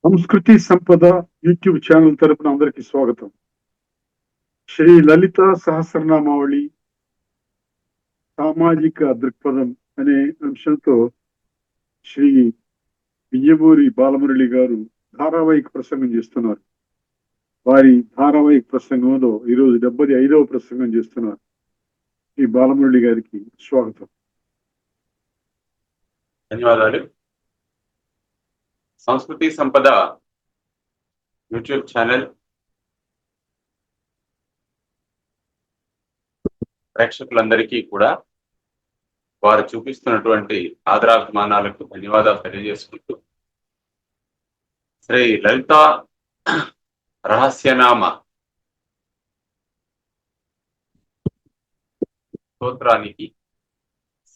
సంస్కృతి సంపద YouTube channel తరపున అందరికీ స్వాగతం. శ్రీ లలిత సహస్రనామావళి సామాజిక దృక్పథం అనే అంశంతో శ్రీ వియ్యమూరి బాలమురళి గారు ధారావాహిక ప్రసంగం చేస్తున్నారు. వారి ధారావాహిక ప్రసంగంలో ఈరోజు 75వ ప్రసంగం చేస్తున్నారు. శ్రీ బాలమురళి గారికి స్వాగతం. ధన్యవాదాలు. సంస్కృతి సంపద యూట్యూబ్ ఛానల్ ప్రేక్షకులందరికీ కూడా వారు చూపిస్తున్నటువంటి ఆదరాభిమానాలకు ధన్యవాదాలు తెలియజేసుకుంటూ శ్రీ లలిత రహస్యనామ స్తోత్రానికి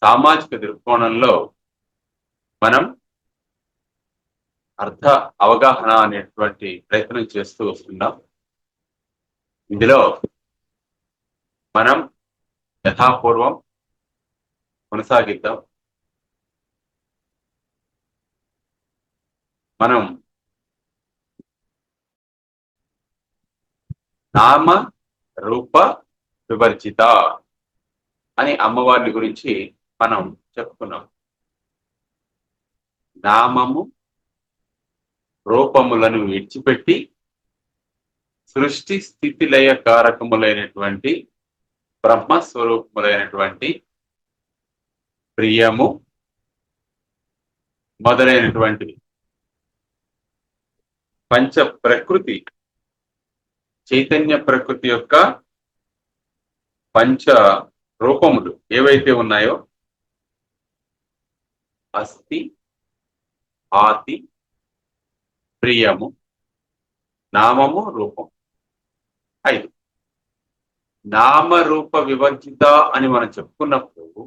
సామాజిక దృక్కోణంలో మనం అర్థ అవగాహన అనేటువంటి ప్రయత్నం చేస్తూ వస్తున్నాం. ఇందులో మనం యథాపూర్వం కొనసాగిద్దాం. మనం నామ రూప వివర్జిత అని అమ్మవారి గురించి మనం చెప్పుకున్నాం. నామము రూపములను విడిచిపెట్టి సృష్టి స్థితి లయ కారకములైనటువంటి బ్రహ్మస్వరూపములైనటువంటి ప్రియము మొదలైనటువంటి పంచ ప్రకృతి చైతన్య ప్రకృతి యొక్క పంచ రూపములు ఏవైతే ఉన్నాయో అస్థి, ఆతి, ప్రియము, నామము, రూపం 5. నామరూప వివర్జిత అని మనం చెప్పుకున్నప్పుడు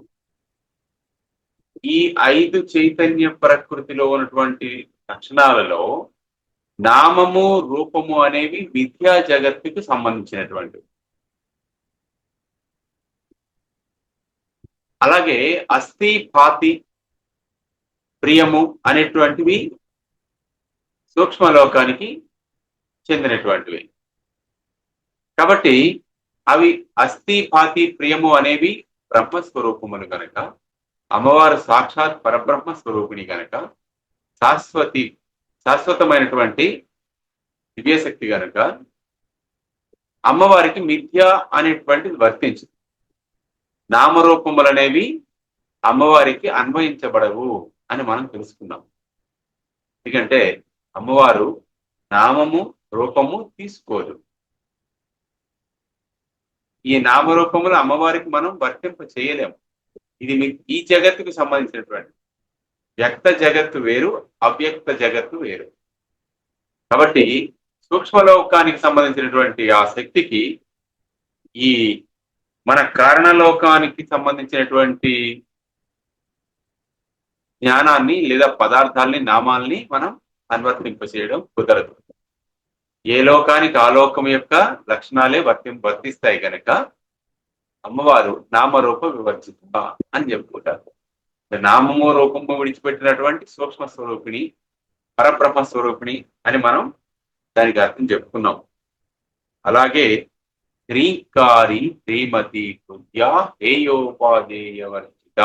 ఈ 5 చైతన్య ప్రకృతిలో ఉన్నటువంటి లక్షణాలలో నామము రూపము అనేవి విద్యా జగత్తుకు సంబంధించినటువంటివి. అలాగే అస్థి, పాతి, ప్రియము అనేటువంటివి సూక్ష్మలోకానికి చెందినటువంటివి. కాబట్టి అవి అస్థి, పాతి, ప్రియము అనేవి బ్రహ్మస్వరూపములు కనుక, అమ్మవారు సాక్షాత్ పరబ్రహ్మ స్వరూపిణి కనుక, శాశ్వతమైనటువంటి దివ్యశక్తి కనుక అమ్మవారికి మిథ్య అనేటువంటిది వర్తించదు. నామరూపములు అనేవి అమ్మవారికి అన్వయించబడవు అని మనం తెలుసుకున్నాం. ఎందుకంటే అమ్మవారు నామము రూపము తీసుకోదు. ఈ నామరూపములు అమ్మవారికి మనం వర్తింప చేయలేము. ఇది ఈ జగత్తుకు సంబంధించినటువంటి వ్యక్త జగత్తు వేరు, అవ్యక్త జగత్తు వేరు. కాబట్టి సూక్ష్మలోకానికి సంబంధించినటువంటి ఆ శక్తికి ఈ మన కారణలోకానికి సంబంధించినటువంటి జ్ఞానాన్ని లేదా పదార్థాలని, నామాల్ని మనం అనువర్తింపచేయడం కుదరదు. ఏ లోకానికి ఆ లోకం యొక్క లక్షణాలే వర్తిస్తాయి కనుక అమ్మవారు నామరూప వివర్జిత అని చెప్పుకుంటారు. నామము రూపము విడిచిపెట్టినటువంటి సూక్ష్మ స్వరూపిణి, పరబ్రహ్మ స్వరూపిణి అని మనం దానికి అర్థం చెప్పుకున్నాం. అలాగే శ్రీకారి శ్రీమతి కృత్యా హేయోపాదేయవర్జిత.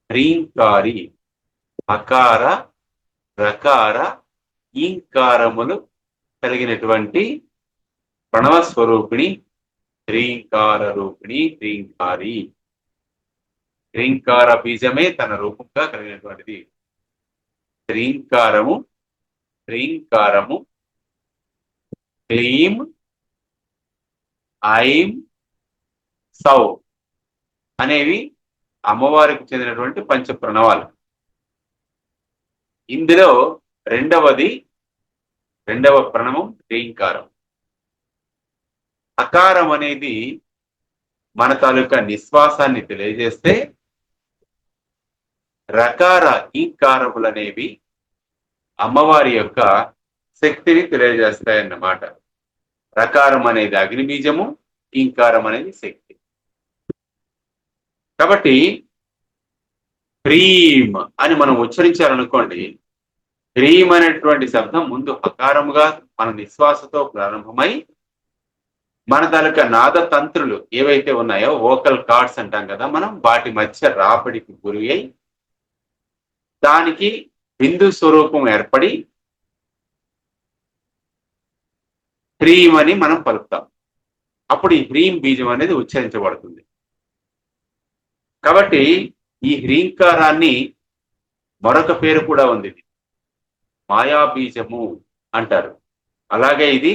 హ్రీంకారి అకార, రకార, ఈంకారములు కలిగినటువంటి ప్రణవ స్వరూపిణి హ్రీంకార రూపిణి హ్రీంకారి. హ్రీంకార బీజమే తన రూపంగా కలిగినటువంటిది. హ్రీంకారము, హ్రీంకారము, క్లీం, ఐం, సౌ అనేవి అమ్మవారికి చెందినటువంటి పంచ ప్రణవాలు. ఇందులో రెండవ ప్రణవం హ్రీంకారం. అకారం అనేది మన తాలూకా నిశ్వాసాన్ని తెలియజేస్తే, రకార ఈకారములు అనేవి అమ్మవారి యొక్క శక్తిని తెలియజేస్తాయన్నమాట. రకారం అనేది అగ్నిబీజము, ఈంకారం అనేది శక్తి. కాబట్టి హ్రీం అని మనం ఉచ్చరించాలనుకోండి, హ్రీం అనేటువంటి శబ్దం ముందు హకారముగా మన నిశ్వాసతో ప్రారంభమై మన తాలూకా నాద తంత్రులు ఏవైతే ఉన్నాయో వోకల్ కార్డ్స్ అంటాం కదా మనం, వాటి మధ్య రాబడికి గురి అయి దానికి బిందు స్వరూపం ఏర్పడి హ్రీం అని మనం పలుకుతాం. అప్పుడు ఈ హ్రీం బీజం అనేది ఉచ్చరించబడుతుంది. కాబట్టి ఈ హ్రీంకారాన్ని మరొక పేరు కూడా ఉంది, మాయాబీజము అంటారు. అలాగే ఇది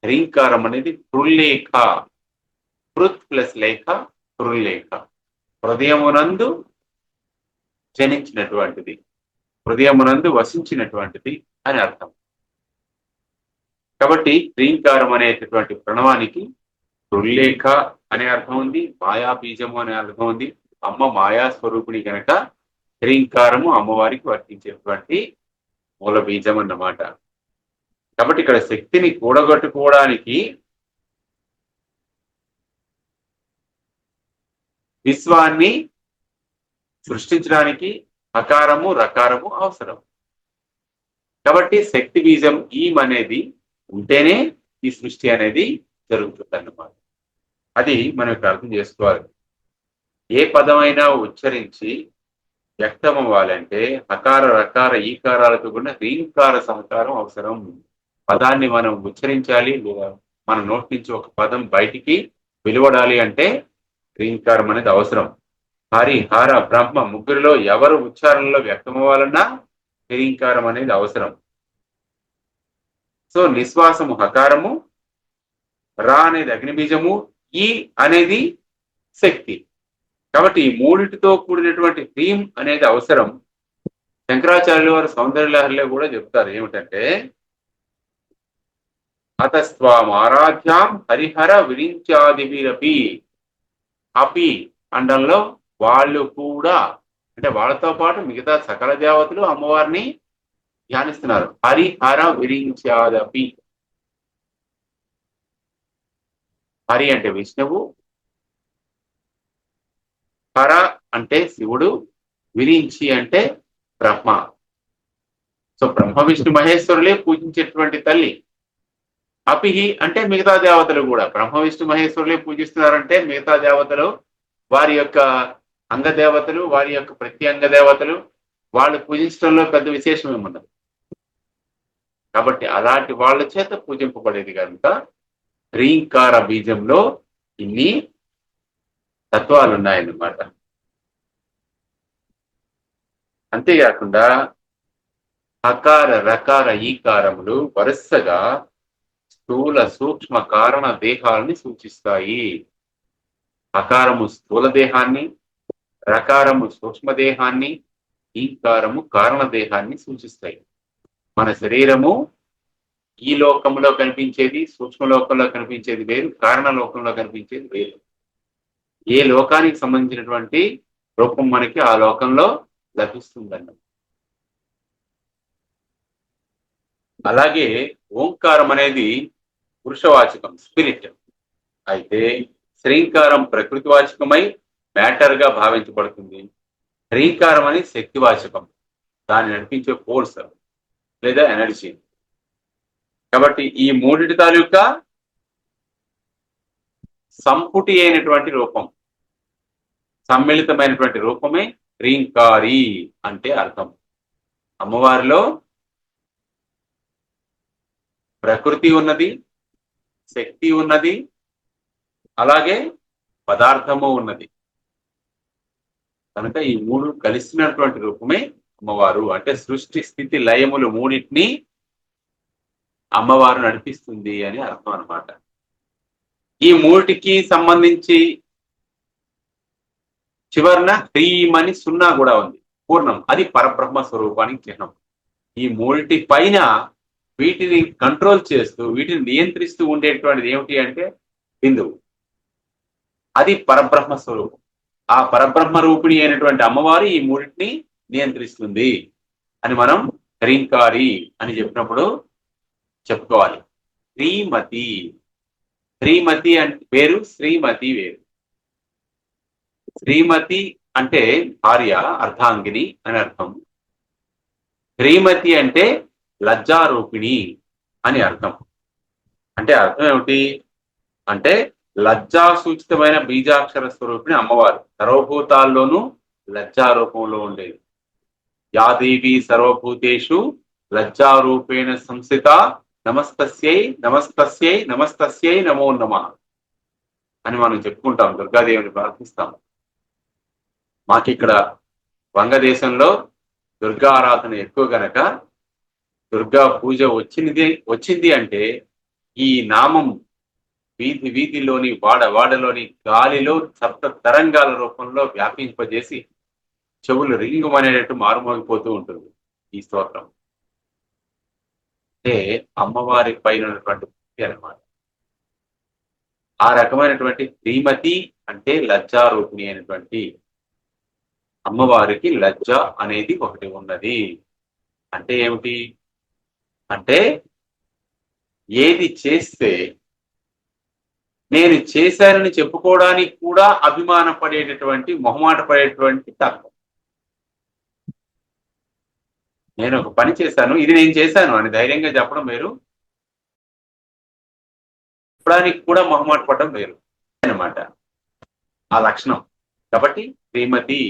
హ్రీంకారం అనేది హృల్లేఖ, హృత్ ప్లస్ లేఖ హృల్లేఖ, హృదయమునందు జనించినటువంటిది, హృదయమునందు వసించినటువంటిది అని అర్థం. కాబట్టి హ్రీంకారం అనేటటువంటి ప్రణవానికి హృల్లేఖ అనే అర్థం ఉంది, మాయాబీజము అనే అర్థం ఉంది. అమ్మ మాయా స్వరూపిణి కనుక హ్రీంకారము అమ్మవారికి వర్తించేటువంటి మూల బీజం అన్నమాట. కాబట్టి ఇక్కడ శక్తిని కూడగట్టుకోవడానికి విశ్వాన్ని సృష్టించడానికి హకారము రకారము అవసరం. కాబట్టి శక్తి బీజం ఈం అనేది ఉంటేనే ఈ సృష్టి అనేది జరుగుతుంది అన్నమాట. అది మనం ఇక్కడ అర్థం చేసుకోవాలి. ఏ పదమైనా ఉచ్చరించి వ్యక్తం అవ్వాలంటే హకార రకార ఈకారాలతో కూడా హ్రీంకార సహకారం అవసరం. పదాన్ని మనం ఉచ్చరించాలి, లేదా మన నోటి నుంచి ఒక పదం బయటికి వెలువడాలి అంటే హ్రీంకారం అనేది అవసరం. హరి హర బ్రహ్మ ముగ్గురిలో ఎవరు ఉచ్చారణలో వ్యక్తం అవ్వాలన్నా హ్రీంకారం అనేది అవసరం. సో నిశ్వాసము హకారము, రా అనేది అగ్నిబీజము, ఈ అనేది శక్తి. కాబట్టి ఈ మూడిటితో కూడినటువంటి హ్రీం అనేది అవసరం. శంకరాచార్యుల వారు సౌందర్యలహరిలో కూడా చెప్తారు ఏమిటంటే, అతస్వాం ఆరాధ్యాం హరిహర విరించాదివిరపి, అపి అండంలో వాళ్ళు కూడా, అంటే వాళ్ళతో పాటు మిగతా సకల దేవతలు అమ్మవారిని ధ్యానిస్తున్నారు. హరిహర విరించాదపి, హరి అంటే విష్ణువు, హర అంటే శివుడు, విరించి అంటే బ్రహ్మ. సో బ్రహ్మ విష్ణు మహేశ్వరులే పూజించేటువంటి తల్లి. అపిహి అంటే మిగతా దేవతలు కూడా బ్రహ్మ విష్ణు మహేశ్వరులే పూజిస్తున్నారంటే మిగతా దేవతలు వారి యొక్క అంగదేవతలు, వారి యొక్క ప్రత్యంగ దేవతలు వాళ్ళు పూజించడంలో పెద్ద విశేషం ఏమున్నది. కాబట్టి అలాంటి వాళ్ళ చేత పూజింపబడేది కనుక హ్రీంకార బీజంలో ఇన్ని తత్వాలు ఉన్నాయన్నమాట. అంతేకాకుండా హకార రకార ఈకారములు వరుసగా స్థూల సూక్ష్మ కారణ దేహాలని సూచిస్తాయి. హకారము స్థూల దేహాన్ని, రకారము సూక్ష్మ దేహాన్ని, ఈకారము కారణ దేహాన్ని సూచిస్తాయి. మన శరీరము ఈ లోకంలో కనిపించేది, సూక్ష్మ లోకంలో కనిపించేది వేరు, కారణ లోకంలో కనిపించేది వేరు. ఏ లోకానికి సంబంధించినటువంటి రూపం మనకి ఆ లోకంలో లభిస్తుందన్న. అలాగే ఓంకారం అనేది పురుషవాచకం, స్పిరిట్. అయితే శ్రీంకారం ప్రకృతివాచకమై మ్యాటర్ గా భావించబడుతుంది. హ్రీంకారం అనేది శక్తివాచకం, దాన్ని నడిపించే ఫోర్స్ లేదా ఎనర్జీ. కాబట్టి ఈ మూడిటి తాలూకా సంపుటి అయినటువంటి రూపం, సమ్మిళితమైనటువంటి రూపమే హ్రీంకారి అంటే అర్థం. అమ్మవారిలో ప్రకృతి ఉన్నది, శక్తి ఉన్నది, అలాగే పదార్థము ఉన్నది. కనుక ఈ మూడు కలిసినటువంటి రూపమే అమ్మవారు. అంటే సృష్టి స్థితి లయములు మూడింటిని అమ్మవారు నడిపిస్తుంది అని అర్థం అన్నమాట. ఈ మూటికి సంబంధించి చివరన హ్రీం అని సున్నా కూడా ఉంది, పూర్ణం. అది పరబ్రహ్మ స్వరూపానికి చిహ్నం. ఈ మూడిటి పైన వీటిని కంట్రోల్ చేస్తూ, వీటిని నియంత్రిస్తూ ఉండేటువంటిది ఏమిటి అంటే బిందువు. అది పరబ్రహ్మ స్వరూపం. ఆ పరబ్రహ్మ రూపిణి అయినటువంటి అమ్మవారు ఈ మూడింటిని నియంత్రిస్తుంది అని మనం హ్రీంకారి అని చెప్పినప్పుడు చెప్పుకోవాలి. శ్రీమతి, శ్రీమతి అంటే వేరు, శ్రీమతి వేరు. శ్రీమతి అంటే భార్య, అర్ధాంగిని అని అర్థం. శ్రీమతి అంటే లజ్జారూపిణి అని అర్థం. అంటే అర్థం ఏమిటి అంటే లజ్జా సూచితమైన బీజాక్షర స్వరూపిణి అమ్మవారు. సర్వభూతాల్లోనూ లజ్జారూపంలో ఉండేది. యాదేవి సర్వభూతేషు లజ్జారూపేణ సంస్థిత నమస్తస్యై నమస్తస్యై నమస్తస్యై నమో నమః అని మనం చెప్పుకుంటాం. దుర్గాదేవిని ప్రార్థిస్తాం. మాకిక్కడ వంగదేశంలో దుర్గా ఆరాధన ఎక్కువ గనక దుర్గా పూజ వచ్చింది అంటే ఈ నామం వీధి వీధిలోని వాడలోని గాలిలో సప్త తరంగాల రూపంలో వ్యాపింపజేసి చెవులు రింగుమనేటట్టు మారుమోగిపోతూ ఉంటుంది ఈ స్తోత్రం. అంటే అమ్మవారి పైన ఉన్నటువంటి భక్తి అన్నమాట. ఆ రకమైనటువంటి శ్రీమతి అంటే లజ్జారూపిణి అయినటువంటి అమ్మవారికి లజ్జ అనేది ఒకటి ఉన్నది. అంటే ఏమిటి అంటే ఏది చేస్తే నేను చేశానని చెప్పుకోవడానికి కూడా అభిమాన పడేటటువంటి మొహమాట పడేటువంటి తత్వం. నేను ఒక పని చేశాను, ఇది నేను చేశాను అని ధైర్యంగా చెప్పడం వేరు, చెప్పడానికి కూడా మొహమాట పడడం వేరు అన్నమాట ఆ లక్షణం. కాబట్టి శ్రీమతి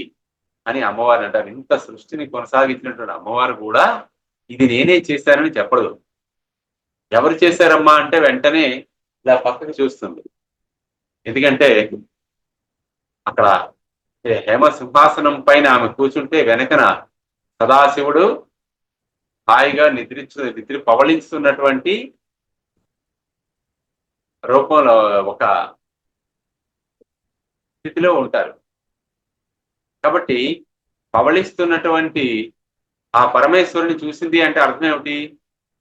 అని అమ్మవారు అంటారు. ఇంత సృష్టిని కొనసాగించినటువంటి అమ్మవారు కూడా ఇది నేనే చేశానని చెప్పదు. ఎవరు చేశారమ్మా అంటే వెంటనే ఇలా పక్కకి చూస్తుంది. ఎందుకంటే అక్కడ హేమ సింహాసనం పైన ఆమె కూర్చుంటే వెనకన సదాశివుడు హాయిగా నిద్ర పవళిస్తున్నటువంటి రూపంలో ఒక స్థితిలో ఉంటారు. కాబట్టి పవళిస్తున్నటువంటి ఆ పరమేశ్వరుని చూసింది అంటే అర్థం ఏమిటి?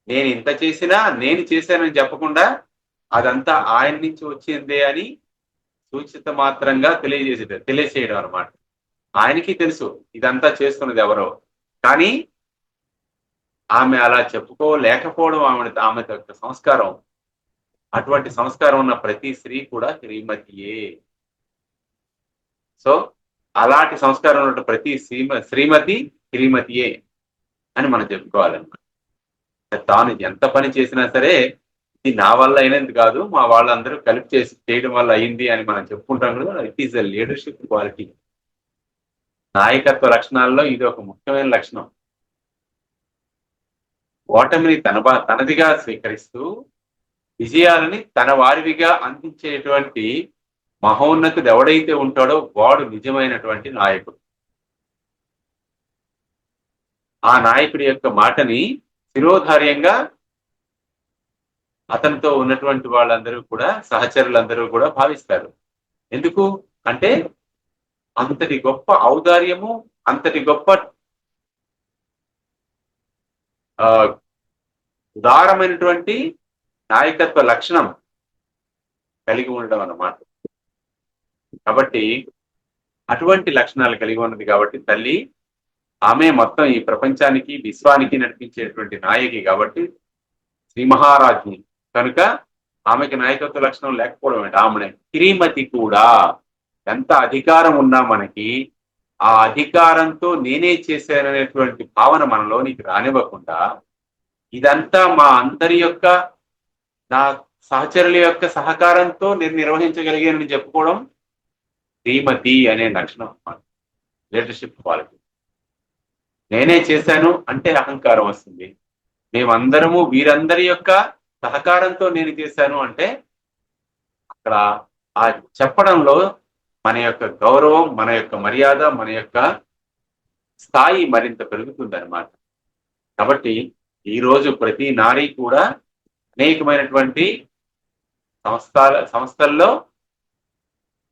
నేను ఇంత చేసినా నేను చేశానని చెప్పకుండా అదంతా ఆయన నుంచి వచ్చిందే అని సూచిత మాత్రంగా తెలియచేయడం అనమాట. ఆయనకి తెలుసు ఇదంతా చేస్తున్నది ఎవరో, కానీ ఆమె అలా చెప్పుకోలేకపోవడం ఆమె యొక్క సంస్కారం. అటువంటి సంస్కారం ఉన్న ప్రతి స్త్రీ కూడా శ్రీమతియే. సో అలాంటి సంస్కారం ఉన్న ప్రతి శ్రీమతి శ్రీమతియే అని మనం చెప్పుకోవాలన్నమాట. తాను ఎంత పని చేసినా సరే ఇది నా వల్ల అయినది కాదు, మా వాళ్ళందరూ కలిపి చేయడం వల్ల అయింది అని మనం చెప్పుకుంటాం కదా. It is a leadership quality. నాయకత్వ లక్షణాల్లో ఇది ఒక ముఖ్యమైన లక్షణం. ఓటమిని తనదిగా స్వీకరిస్తూ విజయాలని తన వారివిగా అందించేటువంటి మహోన్నతుడు ఎవడైతే ఉంటాడో వాడు నిజమైనటువంటి నాయకుడు. ఆ నాయకుడి యొక్క మాటని శిరోధార్యంగా అతనితో ఉన్నటువంటి వాళ్ళందరూ కూడా, సహచరులందరూ కూడా భావిస్తారు. ఎందుకు అంటే అంతటి గొప్ప ఔదార్యము, అంతటి గొప్ప ఉదారమైనటువంటి నాయకత్వ లక్షణం కలిగి ఉండడం అన్నమాట. కాబట్టి అటువంటి లక్షణాలు కలిగి ఉన్నది కాబట్టి తల్లి ఆమె మొత్తం ఈ ప్రపంచానికి విశ్వానికి నడిపించేటువంటి నాయకి కాబట్టి శ్రీ మహారాజ్ని కనుక ఆమెకి నాయకత్వ లక్షణం లేకపోవడం ఏంటి? ఆమె శ్రీమతి కూడా ఎంత అధికారం ఉన్నా మనకి ఆ అధికారంతో నేనే చేశాననేటువంటి భావన మనలోనికి రానివ్వకుండా ఇదంతా మా అందరి యొక్క, నా సహచరుల యొక్క సహకారంతో నేను నిర్వహించగలిగానని చెప్పుకోవడం శ్రీమతి అనే లక్షణం, లీడర్షిప్ క్వాలిటీ. నేనే చేశాను అంటే అహంకారం వస్తుంది. మేమందరము వీరందరి యొక్క సహకారంతో నేను చేశాను అంటే అక్కడ ఆ చెప్పడంలో మన యొక్క గౌరవం, మన యొక్క మర్యాద, మన యొక్క స్థాయి మరింత పెరుగుతుంది అన్నమాట. కాబట్టి ఈరోజు ప్రతి నారీ కూడా అనేకమైనటువంటి సంస్థల్లో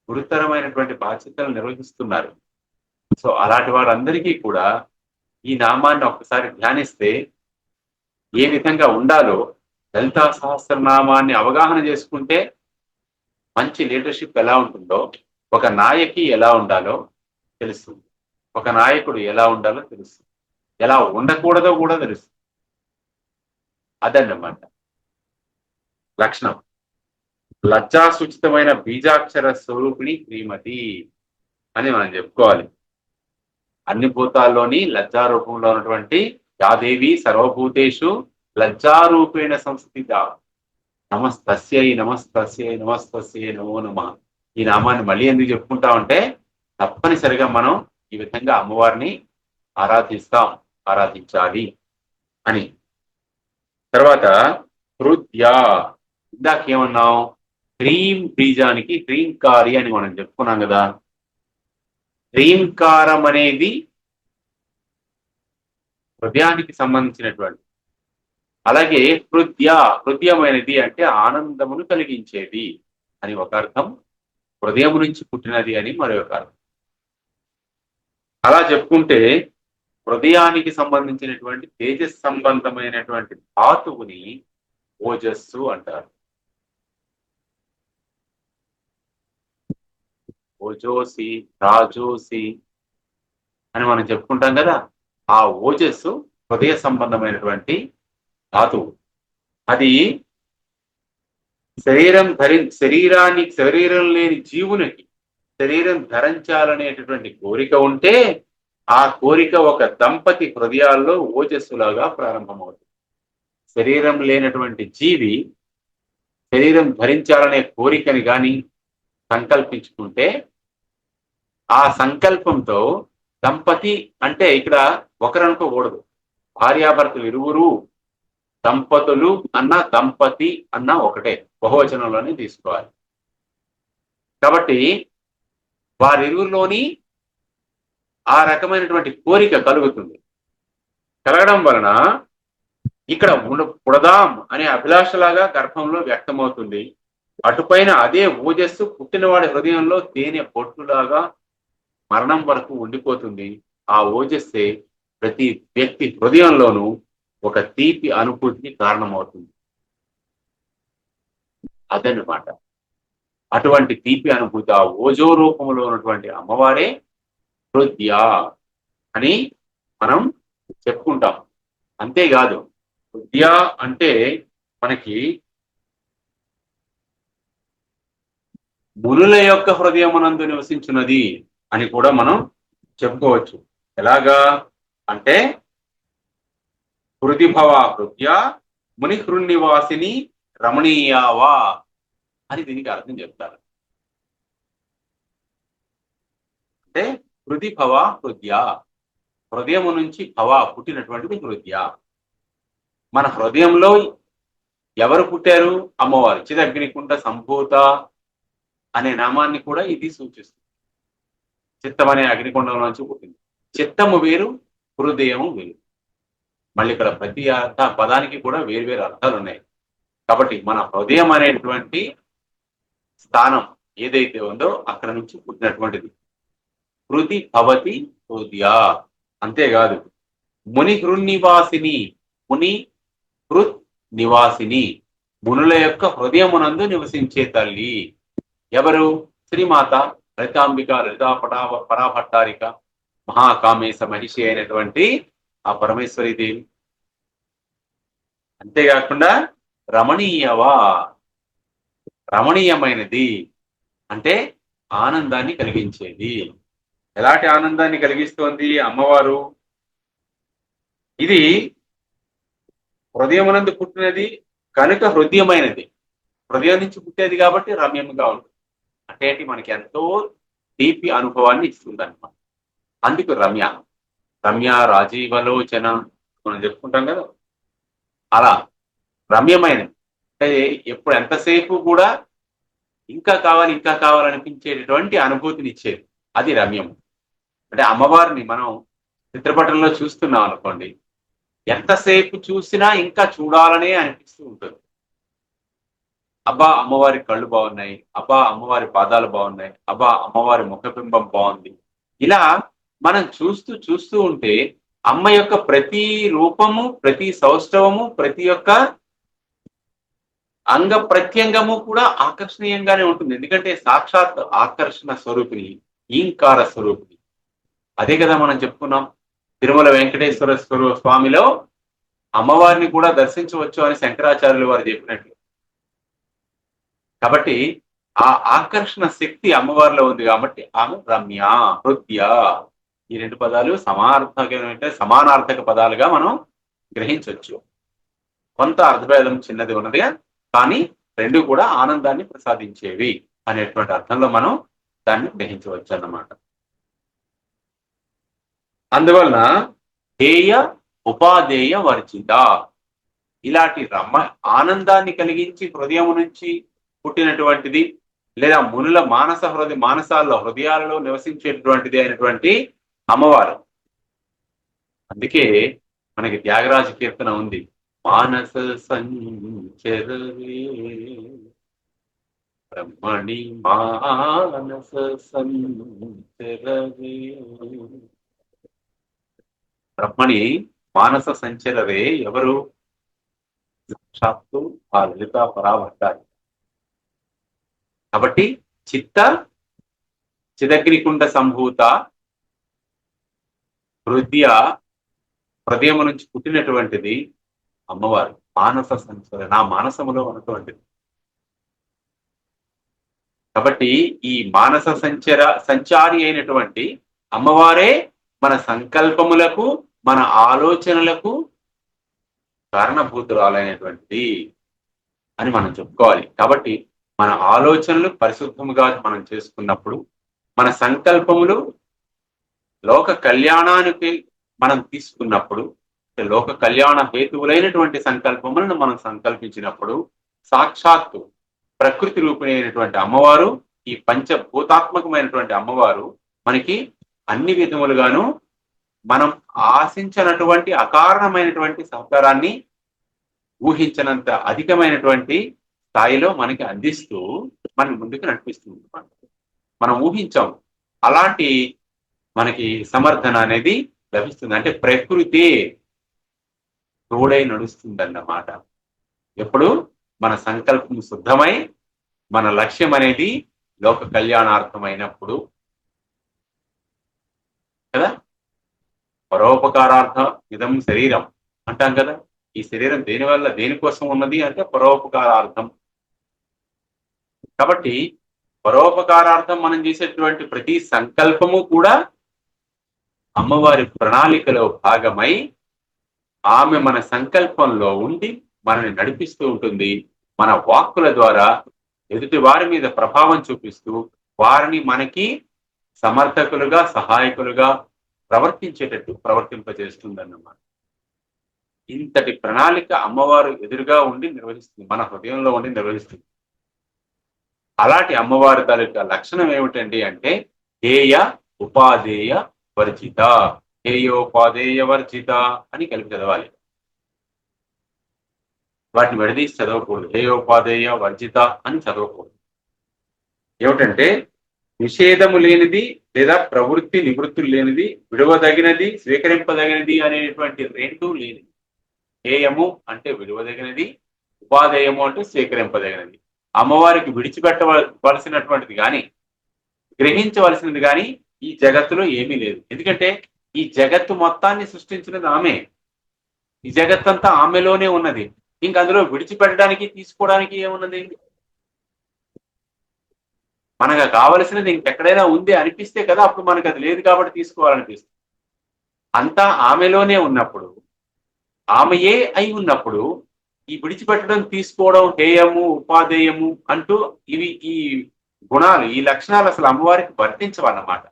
గురుతరమైనటువంటి బాధ్యతలు నిర్వహిస్తున్నారు. సో అలాంటి వారందరికీ కూడా ఈ నామాన్ని ఒక్కసారి ధ్యానిస్తే ఏ విధంగా ఉండాలో, లలితా సహస్రనామాన్ని అవగాహన చేసుకుంటే మంచి లీడర్షిప్ ఎలా ఉంటుందో, ఒక నాయకి ఎలా ఉండాలో తెలుస్తుంది, ఒక నాయకుడు ఎలా ఉండాలో తెలుస్తుంది, ఎలా ఉండకూడదో కూడా తెలుస్తుంది. అదన్నమాట లక్షణం. లజ్జాసూచితమైన బీజాక్షర స్వరూపిణి శ్రీమతి అని మనం చెప్పుకోవాలి. అన్ని భూతాల్లోని లజ్జా రూపంలో ఉన్నటువంటి యాదేవి సర్వభూతేషు లజ్జారూపేణ సంస్థిత. నమస్తస్యై నమస్తస్యై నమస్తస్యై నమో నమః. ఈ నామాన్ని మళ్ళీ ఎందుకు చెప్పుకుంటామంటే తప్పనిసరిగా మనం ఈ విధంగా అమ్మవారిని ఆరాధించాలి అని. తర్వాత హృద్య, ఇందాకేమన్నాం, హ్రీం బీజానికి హ్రీంకారి అని మనం చెప్పుకున్నాం కదా. హ్రీంకారం అనేది హృదయానికి సంబంధించినటువంటి. అలాగే హృదయమైనది అంటే ఆనందమును కలిగించేది అని ఒక అర్థం, హృదయం నుంచి పుట్టినది అని మరొక అర్థం. అలా చెప్పుకుంటే హృదయానికి సంబంధించినటువంటి తేజస్ సంబంధమైనటువంటి ధాతువుని ఓజస్సు అంటారు. ఓజోసి, రాజోసి అని మనం చెప్పుకుంటాం కదా. ఆ ఓజస్సు హృదయ సంబంధమైనటువంటి ధాతువు. అది శరీరం లేని జీవునికి శరీరం ధరించాలనేటటువంటి కోరిక ఉంటే ఆ కోరిక ఒక దంపతి హృదయాల్లో ఓజస్సులాగా ప్రారంభమవుతుంది. శరీరం లేనటువంటి జీవి శరీరం ధరించాలనే కోరికని గాని సంకల్పించుకుంటే ఆ సంకల్పంతో దంపతి అంటే ఇక్కడ ఒకరనుకోకూడదు, భార్యాభర్తలు ఇరువురు, దంపతులు అన్న దంపతి అన్న ఒకటే, బహువచనంలోనే తీసుకోవాలి. కాబట్టి వారిరువురిలోని ఆ రకమైనటువంటి కోరిక కలుగుతుంది. కలగడం వలన ఇక్కడ పుడదాం అనే అభిలాషలాగా గర్భంలో వ్యక్తమవుతుంది. అటుపైన అదే ఓజస్సు పుట్టినవాడి హృదయంలో తేనె బొట్టులాగా మరణం వరకు ఉండిపోతుంది. ఆ ఓజస్సే ప్రతి వ్యక్తి హృదయంలోనూ ఒక తీపి అనుభూతికి కారణమవుతుంది. అదన్నమాట. అటువంటి తీపి అనుభూతి ఆ ఓజో రూపంలో ఉన్నటువంటి అమ్మవారే హృద్య అని మనం చెప్పుకుంటాం. అంతేకాదు, హృద్య అంటే మనకి మునుల యొక్క హృదయమునందు నివసించున్నది అని కూడా మనం చెప్పుకోవచ్చు. ఎలాగా అంటే హృదిభవ హృద్య ముని హృన్నివాసిని రమణీయావా అని దీనికి అర్థం చెప్తారు. అంటే హృదిభవ హృద్య, హృదయము నుంచి భవ పుట్టినటువంటిది హృద్య. మన హృదయంలో ఎవరు పుట్టారు? అమ్మవారు. చిదగ్నికుంట సంభూత అనే నామాన్ని కూడా ఇది సూచిస్తుంది. చిత్తం అనే అగ్నికుండంలోంచి పుట్టింది. చిత్తము వేరు, హృదయము వేరు. మళ్ళీ ఇక్కడ ప్రతి పదానికి కూడా వేరు వేరు అర్థాలు ఉన్నాయి. కాబట్టి మన హృదయం అనేటువంటి స్థానం ఏదైతే ఉందో అక్కడ నుంచి పుట్టినటువంటిది హృది భవతి హృదయ. అంతేకాదు, ముని హృన్నివాసిని, ముని హృత్ నివాసిని, మునుల యొక్క హృదయమునందు నివసించే తల్లి ఎవరు? శ్రీమాత లలితాంబిక, లలితా పరాభట్టారిక, మహాకామేశ మహిషి అయినటువంటి ఆ పరమేశ్వరి దేవి. అంతేకాకుండా రమణీయవా, రమణీయమైనది అంటే ఆనందాన్ని కలిగించేది. ఎలాంటి ఆనందాన్ని కలిగిస్తోంది అమ్మవారు? ఇది హృదయమునందు పుట్టినది కనుక హృదయమైనది. హృదయం నుంచి పుట్టేది కాబట్టి రమ్యంగా ఉంటుంది. అంటే మనకి ఎంతో తీపి అనుభవాన్ని ఇస్తుంది అనమాట. అందుకు రమ్య. రమ్య రాజీవలోచన మనం చెప్పుకుంటాం కదా, అలా రమ్యమైనది. అంటే ఎప్పుడు ఎంతసేపు కూడా ఇంకా కావాలనిపించేటటువంటి అనుభూతిని ఇచ్చేది, అది రమ్యం. అంటే అమ్మవారిని మనం చిత్రపటంలో చూస్తున్నాం అనుకోండి, ఎంతసేపు చూసినా ఇంకా చూడాలనే అనిపిస్తూ ఉంటుంది. అబ్బా అమ్మవారి కళ్ళు బాగున్నాయి, అబ్బా అమ్మవారి పాదాలు బాగున్నాయి, అబ్బా అమ్మవారి ముఖబింబం బాగుంది. ఇలా మనం చూస్తూ ఉంటే అమ్మ యొక్క ప్రతి రూపము, ప్రతి సౌష్ఠవము, ప్రతి ఒక్క అంగ ప్రత్యంగము కూడా ఆకర్షణీయంగానే ఉంటుంది. ఎందుకంటే సాక్షాత్ ఆకర్షణ స్వరూపిణి, ఈంకార స్వరూపిణి. అదే కదా మనం చెప్పుకున్నాం, తిరుమల వెంకటేశ్వర స్వామిలో అమ్మవారిని కూడా దర్శించవచ్చు అని శంకరాచార్యులు వారు చెప్పినట్లు. కాబట్టి ఆ ఆకర్షణ శక్తి అమ్మవారిలో ఉంది కాబట్టి ఆమె రమ్య, హృద్య. ఈ రెండు పదాలు సమానార్థక పదాలుగా మనం గ్రహించవచ్చు. కొంత అర్థభేదం చిన్నది ఉన్నదిగా, కానీ రెండు కూడా ఆనందాన్ని ప్రసాదించేవి అనేటువంటి అర్థంలో మనం దాన్ని గ్రహించవచ్చు అన్నమాట. అందువలన ధ్యేయ ఉపాధేయ వర్జిత, ఇలాంటి ఆనందాన్ని కలిగించి హృదయం నుంచి పుట్టినటువంటిది, లేదా మునుల మానసాల్లో హృదయాలలో నివసించేటటువంటిది అయినటువంటి అమ్మవారు. అందుకే మనకి త్యాగరాజ కీర్తన ఉంది, మానస సంచరవే బ్రహ్మణి మానస సంచరవే. బ్రహ్మణి మానస సంచరవే ఎవరు? సాక్షాత్తు ఆ లలితా పరాభట్టారు. కాబట్టి చిదగ్నికుండ సంభూత హృదయం నుంచి పుట్టినటువంటిది అమ్మవారు. మానస సంచార, నా మానసములో ఉన్నటువంటిది. కాబట్టి ఈ మానస సంచారి అయినటువంటి అమ్మవారే మన సంకల్పములకు, మన ఆలోచనలకు కారణభూతురాలైనటువంటిది అని మనం చెప్పుకోవాలి. కాబట్టి మన ఆలోచనలు పరిశుద్ధముగా మనం చేసుకున్నప్పుడు, మన సంకల్పములు లోక కళ్యాణానికి మనం తీసుకున్నప్పుడు, లోక కళ్యాణ హేతువులైనటువంటి సంకల్పములను మనం సంకల్పించినప్పుడు, సాక్షాత్తు ప్రకృతి రూపిణి అయినటువంటి అమ్మవారు, ఈ పంచభూతాత్మకమైనటువంటి అమ్మవారు మనకి అన్ని విధములుగాను మనం ఆశించినటువంటి అకారణమైనటువంటి సహకారాన్ని ఊహించినంత అధికమైనటువంటి స్థాయిలో మనకి అందిస్తూ మన ముందుకు నడిపిస్తుంది. మనం ఊహించాం అలాంటి మనకి సమర్థన అనేది లభిస్తుంది. అంటే ప్రకృతి తోడై నడుస్తుందన్నమాట. ఎప్పుడు మన సంకల్పం శుద్ధమై మన లక్ష్యం అనేది లోక కళ్యాణార్థమైనప్పుడు కదా. పరోపకారార్థం ఇదం శరీరం అంటాం కదా. ఈ శరీరం దేనికోసం ఉన్నది అంటే పరోపకారార్థం. కాబట్టి పరోపకారార్థం మనం చేసేటువంటి ప్రతి సంకల్పము కూడా అమ్మవారి ప్రణాళికలో భాగమై ఆమె మన సంకల్పంలో ఉండి మనల్ని నడిపిస్తూ ఉంటుంది. మన వాక్కుల ద్వారా ఎదుటి వారి మీద ప్రభావం చూపిస్తూ వారిని మనకి సమర్థకులుగా, సహాయకులుగా ప్రవర్తింపజేస్తుందన్నమాట. ఇంతటి ప్రణాళిక అమ్మవారు ఎదురుగా ఉండి నిర్వహిస్తుంది, మన హృదయంలో ఉండి నిర్వహిస్తుంది. అలాంటి అమ్మవారి తాలూకా లక్షణం ఏమిటండి అంటే ధ్యేయ ఉపాధేయ వర్జిత. ధ్యేయోపాధేయ వర్జిత అని కలిపి చదవాలి. వాటిని విడదీసి చదవకూడదు. ధ్యేయోపాధేయ వర్జిత అని చదవకూడదు. ఏమిటంటే నిషేధము లేనిది లేదా ప్రవృత్తి నివృత్తులు లేనిది, విడవదగినది స్వీకరింపదగినది అనేటువంటి రెండూ లేనిది. ధ్యేయము అంటే విడవదగినది, ఉపాధేయము అంటే స్వీకరింపదగినది. అమ్మవారికి విడిచిపెట్టవలసినటువంటిది కానీ గ్రహించవలసినది కానీ ఈ జగత్తులో ఏమీ లేదు. ఎందుకంటే ఈ జగత్తు మొత్తాన్ని సృష్టించినది ఆమె. ఈ జగత్తంతా ఆమెలోనే ఉన్నది. ఇంక అందులో విడిచిపెట్టడానికి తీసుకోవడానికి ఏమున్నది? మనకు కావలసినది ఇంకెక్కడైనా ఉంది అనిపిస్తే కదా అప్పుడు మనకు అది లేదు కాబట్టి తీసుకోవాలనిపిస్తుంది. అంతా ఆమెలోనే ఉన్నప్పుడు, ఆమెయే అయి ఉన్నప్పుడు ఈ విడిచిపెట్టడం, తీసుకోవడం, హేయము, ఉపాధేయము అంటూ ఈ గుణాలు, ఈ లక్షణాలు అసలు అమ్మవారికి వర్తించవన్నమాట.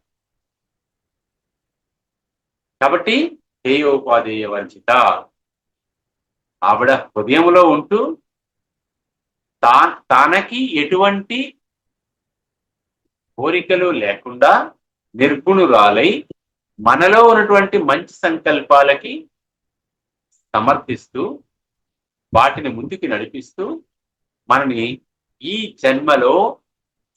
కాబట్టి హేయోపాధేయ వర్జిత. ఆవిడ హృదయంలో ఉంటూ తనకి ఎటువంటి కోరికలు లేకుండా నిర్గుణురాలై మనలో ఉన్నటువంటి మంచి సంకల్పాలకి సమర్థిస్తూ వాటిని ముందుకు నడిపిస్తూ మనని ఈ జన్మలో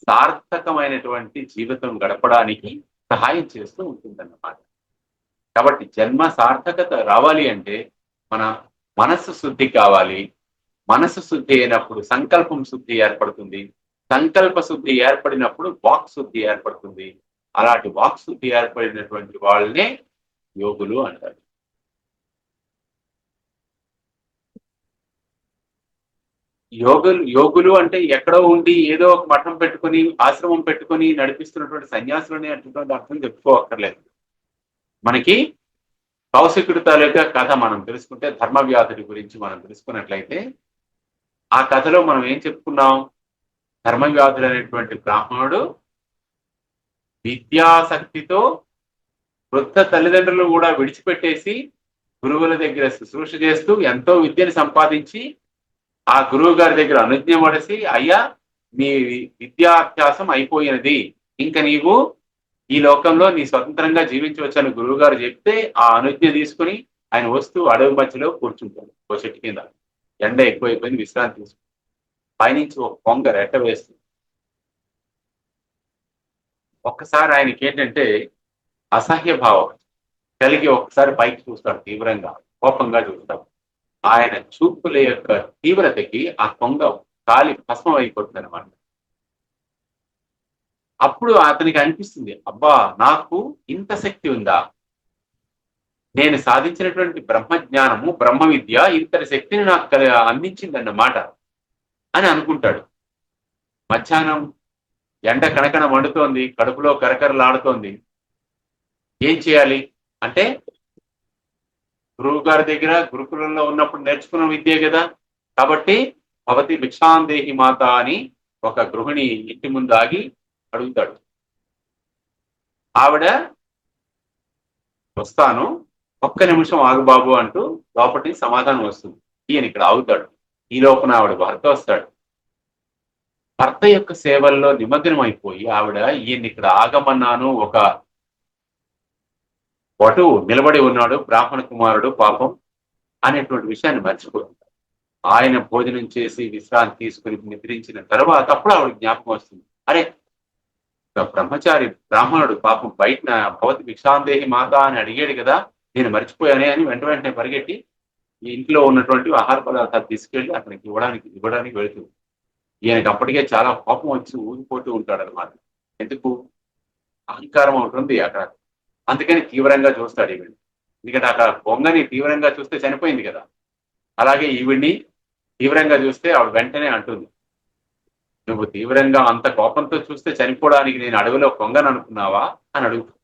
సార్థకమైనటువంటి జీవితం గడపడానికి సహాయం చేస్తూ ఉంటుందన్నమాట. కాబట్టి జన్మ సార్థకత రావాలి అంటే మన మనస్సు శుద్ధి కావాలి. మనస్సు శుద్ధి అయినప్పుడు సంకల్పం శుద్ధి ఏర్పడుతుంది. సంకల్ప శుద్ధి ఏర్పడినప్పుడు వాక్ శుద్ధి ఏర్పడుతుంది. అలాంటి వాక్ శుద్ధి ఏర్పడినటువంటి వాళ్ళనే యోగులు అంటారు. యోగులు అంటే ఎక్కడో ఉండి ఏదో ఒక మఠం పెట్టుకుని, ఆశ్రమం పెట్టుకుని నడిపిస్తున్నటువంటి సన్యాసులని అటువంటి అర్థం చెప్పుకోవక్కర్లేదు. మనకి కౌశికుడి తాలూకా కథ మనం తెలుసుకుంటే, ధర్మవ్యాధుడి గురించి మనం తెలుసుకున్నట్లయితే, ఆ కథలో మనం ఏం చెప్పుకున్నాం? ధర్మవ్యాధుడు అనేటువంటి బ్రాహ్మణుడు విద్యాసక్తితో వృద్ధ తల్లిదండ్రులు కూడా విడిచిపెట్టేసి గురువుల దగ్గర శుశ్రూష చేస్తూ ఎంతో విద్యను సంపాదించి ఆ గురువు గారి దగ్గర అనుజ్ఞ పడిసి, అయ్యా మీ విద్యాభ్యాసం అయిపోయినది, ఇంకా నీవు ఈ లోకంలో నీ స్వతంత్రంగా జీవించవచ్చని గురువు గారు చెప్తే ఆ అనుజ్ఞ తీసుకుని ఆయన వస్తూ అడవి మధ్యలో కూర్చుంటాడు ఓ చెట్టు కింద. ఎండ ఎక్కువైపోయింది, విశ్రాంతి తీసుకుంటాడు. పైనుంచి ఒక కొంగ రెట్ట వేస్తుంది. ఒక్కసారి ఆయనకి ఏంటంటే అసహ్య భావం కలిగి ఒక్కసారి పైకి చూస్తాడు, తీవ్రంగా కోపంగా చూస్తాడు. ఆయన చూపుల యొక్క తీవ్రతకి ఆ కొంగ కాలి భస్మం అయిపోతుంది అనమాట. అప్పుడు అతనికి అనిపిస్తుంది, అబ్బా నాకు ఇంత శక్తి ఉందా, నేను సాధించినటువంటి బ్రహ్మజ్ఞానము బ్రహ్మ విద్య ఇంతటి శక్తిని నాకు అందించిందన్నమాట అని అనుకుంటాడు. మధ్యాహ్నం ఎండ కణకణ మండుతోంది, కడుపులో కరకరలాడుతోంది. ఏం చేయాలి అంటే, గురువు గారి దగ్గర గురుకులంలో ఉన్నప్పుడు నేర్చుకున్న విద్యే కదా, కాబట్టి భవతి భిక్షాందేహి మాత అని ఒక గృహిణి ఇంటి ముందు ఆగి అడుగుతాడు. ఆవిడ వస్తాను, ఒక్క నిమిషం ఆగుబాబు అంటూ లోపటి సమాధానం వస్తుంది. ఈయన ఇక్కడ ఆగుతాడు. ఈ లోపల ఆవిడ భర్త వస్తాడు. భర్త యొక్క సేవల్లో నిమగ్నం అయిపోయి ఆవిడ ఈయన్ని ఇక్కడ ఆగమన్నాను, ఒక వటువు నిలబడి ఉన్నాడు బ్రాహ్మణ కుమారుడు పాపం అనేటువంటి విషయాన్ని మర్చిపోతుంది. ఆయన భోజనం చేసి విశ్రాంతి తీసుకుని నిద్రించిన తర్వాత అప్పుడు ఆవిడ జ్ఞాపకం వస్తుంది, అరే బ్రహ్మచారి బ్రాహ్మణుడు పాపం బయట భవతి భిక్షాందేహి మాత అని అడిగాడు కదా, నేను మర్చిపోయానే అని వెంటనే పరిగెట్టి ఈ ఇంట్లో ఉన్నటువంటి ఆహార పదార్థాలు తీసుకెళ్లి అతనికి ఇవ్వడానికి వెళుతుంది. ఈయనకి అప్పటికే చాలా కోపం వచ్చి ఊగిపోతూ ఉంటాడు అనమాట. ఎందుకు? అహంకారం ఉంటుంది అక్కడ. అందుకని తీవ్రంగా చూస్తాడు ఈవిడ్ని. ఎందుకంటే అక్కడ పొంగని తీవ్రంగా చూస్తే చనిపోయింది కదా, అలాగే ఈవిడ్ని తీవ్రంగా చూస్తే ఆవిడ వెంటనే అంటుంది, నువ్వు తీవ్రంగా అంత కోపంతో చూస్తే చనిపోవడానికి నేను అడవిలో పొంగను అనుకున్నావా అని అడుగుతుంది.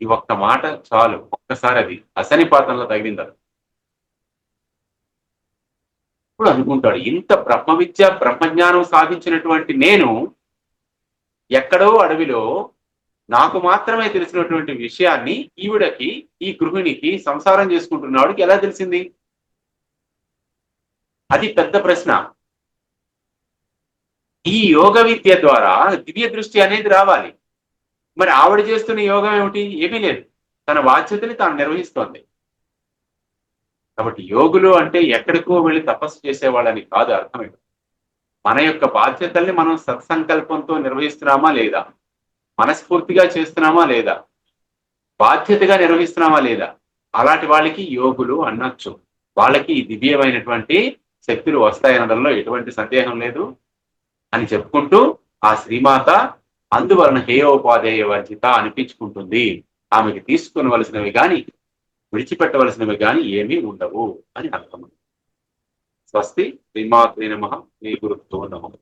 ఈ ఒక్క మాట చాలు, ఒక్కసారి అది అసనిపాతంలో తగిలింది. ఇప్పుడు అనుకుంటాడు, ఇంత బ్రహ్మ విద్య బ్రహ్మజ్ఞానం సాధించినటువంటి నేను ఎక్కడో అడవిలో నాకు మాత్రమే తెలిసినటువంటి విషయాన్ని ఈవిడకి, ఈ గృహిణికి, సంసారం చేసుకుంటున్నాడికి ఎలా తెలిసింది? అది పెద్ద ప్రశ్న. ఈ యోగ విద్య ద్వారా దివ్య దృష్టి అనేది రావాలి. మరి ఆవిడ చేస్తున్న యోగం ఏమిటి? ఏమీ లేదు, తన బాధ్యతని తాను నిర్వహిస్తోంది. కాబట్టి యోగులు అంటే ఎక్కడికో వెళ్ళి తపస్సు చేసేవాళ్ళని కాదు అర్థం. మన యొక్క బాధ్యతల్ని మనం సత్సంకల్పంతో నిర్వహిస్తున్నామా లేదా, మనస్ఫూర్తిగా చేస్తున్నామా లేదా, బాధ్యతగా నిర్వహిస్తున్నామా లేదా, అలాంటి వాళ్ళకి యోగులు అనొచ్చు. వాళ్ళకి ఈ దివ్యమైనటువంటి శక్తులు వస్తాయనడంలో ఎటువంటి సందేహం లేదు అని చెప్పుకుంటూ ఆ శ్రీమాత అందువలన హేయోపాధేయ వర్జిత అనిపించుకుంటుంది. ఆమెకి తీసుకునవలసినవి కానీ విడిచిపెట్టవలసినవి కానీ ఏమీ ఉండవు అని అర్థం. స్వస్తి. శ్రీమాత్రే నమః. శ్రీ గురుభ్యో నమః.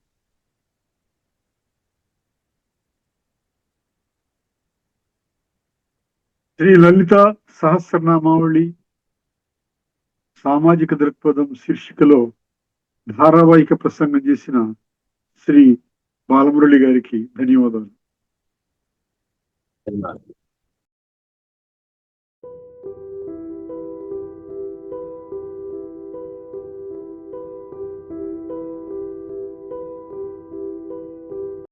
శ్రీ లలిత సహస్రనామావళి సామాజిక దృక్పథం శీర్షికలో ధారావాహిక ప్రసంగం చేసిన శ్రీ బాలమురళి గారికి ధన్యవాదాలు. ధన్యవాదాలు.